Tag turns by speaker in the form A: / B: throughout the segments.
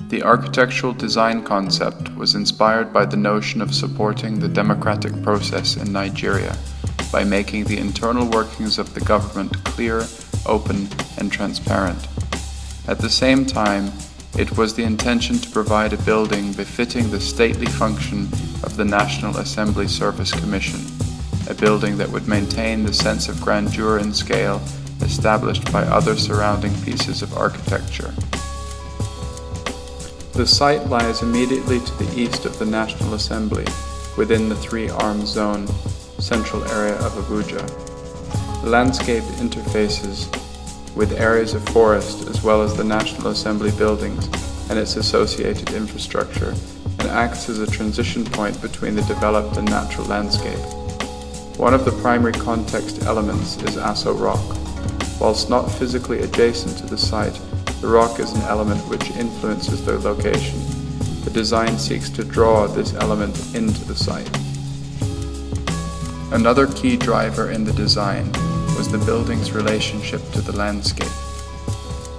A: The architectural design concept was inspired by the notion of supporting the democratic process in Nigeria by making the internal workings of the government clear, open, and transparent. At the same time, it was the intention to provide a building befitting the stately function of the National Assembly Service Commission, a building that would maintain the sense of grandeur and scale established by other surrounding pieces of architecture. The site lies immediately to the east of the National Assembly, within the three-armed zone central area of Abuja. The landscape interfaces with areas of forest as well as the National Assembly buildings and its associated infrastructure, and acts as a transition point between the developed and natural landscape. One of the primary context elements is Aso Rock. Whilst not physically adjacent to the site, the rock is an element which influences their location. The design seeks to draw this element into the site. Another key driver in the design was the building's relationship to the landscape.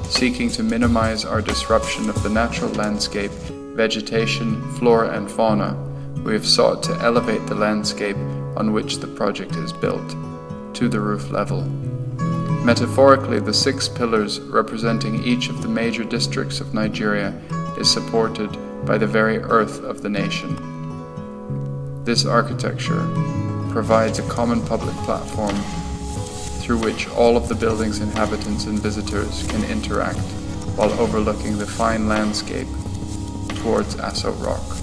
A: Seeking to minimize our disruption of the natural landscape, vegetation, flora and fauna, we have sought to elevate the landscape on which the project is built, to the roof level. Metaphorically, the 6 pillars representing each of the major districts of Nigeria is supported by the very earth of the nation. This architecture provides a common public platform through which all of the building's inhabitants and visitors can interact while overlooking the fine landscape towards Aso Rock.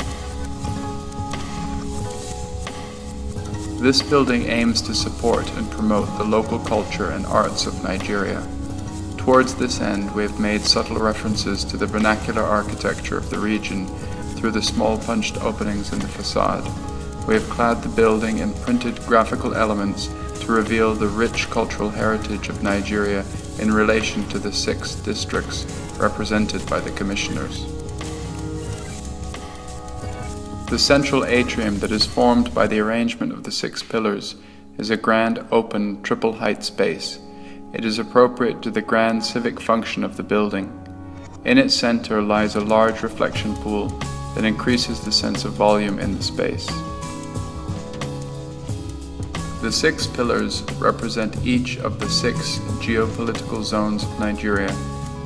A: This building aims to support and promote the local culture and arts of Nigeria. Towards this end, we have made subtle references to the vernacular architecture of the region through the small punched openings in the facade. We have clad the building in printed graphical elements to reveal the rich cultural heritage of Nigeria in relation to the 6 districts represented by the commissioners. The central atrium that is formed by the arrangement of the 6 pillars is a grand open triple-height space. It is appropriate to the grand civic function of the building. In its center lies a large reflection pool that increases the sense of volume in the space. The 6 pillars represent each of the 6 geopolitical zones of Nigeria,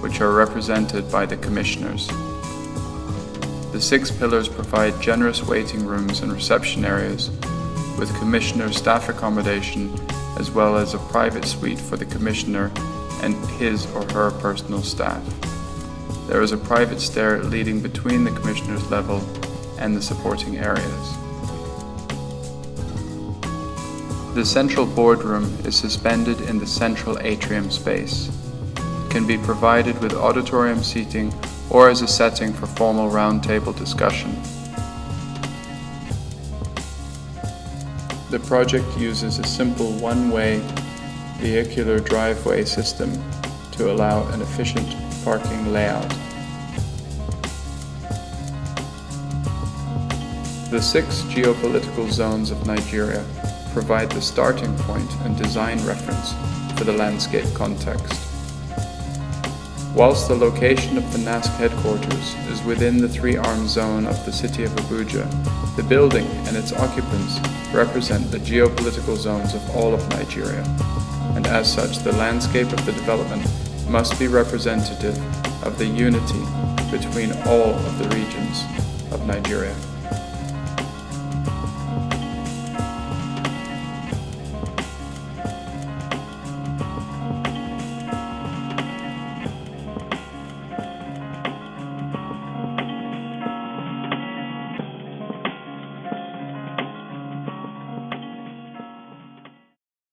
A: which are represented by the commissioners. The 6 pillars provide generous waiting rooms and reception areas, with commissioner staff accommodation, as well as a private suite for the commissioner and his or her personal staff. There is a private stair leading between the commissioner's level and the supporting areas. The central boardroom is suspended in the central atrium space. It can be provided with auditorium seating or as a setting for formal roundtable discussion. The project uses a simple one-way vehicular driveway system to allow an efficient parking layout. The 6 geopolitical zones of Nigeria provide the starting point and design reference for the landscape context. Whilst the location of the NASC headquarters is within the three-armed zone of the city of Abuja, the building and its occupants represent the geopolitical zones of all of Nigeria, and as such the landscape of the development must be representative of the unity between all of the regions of Nigeria.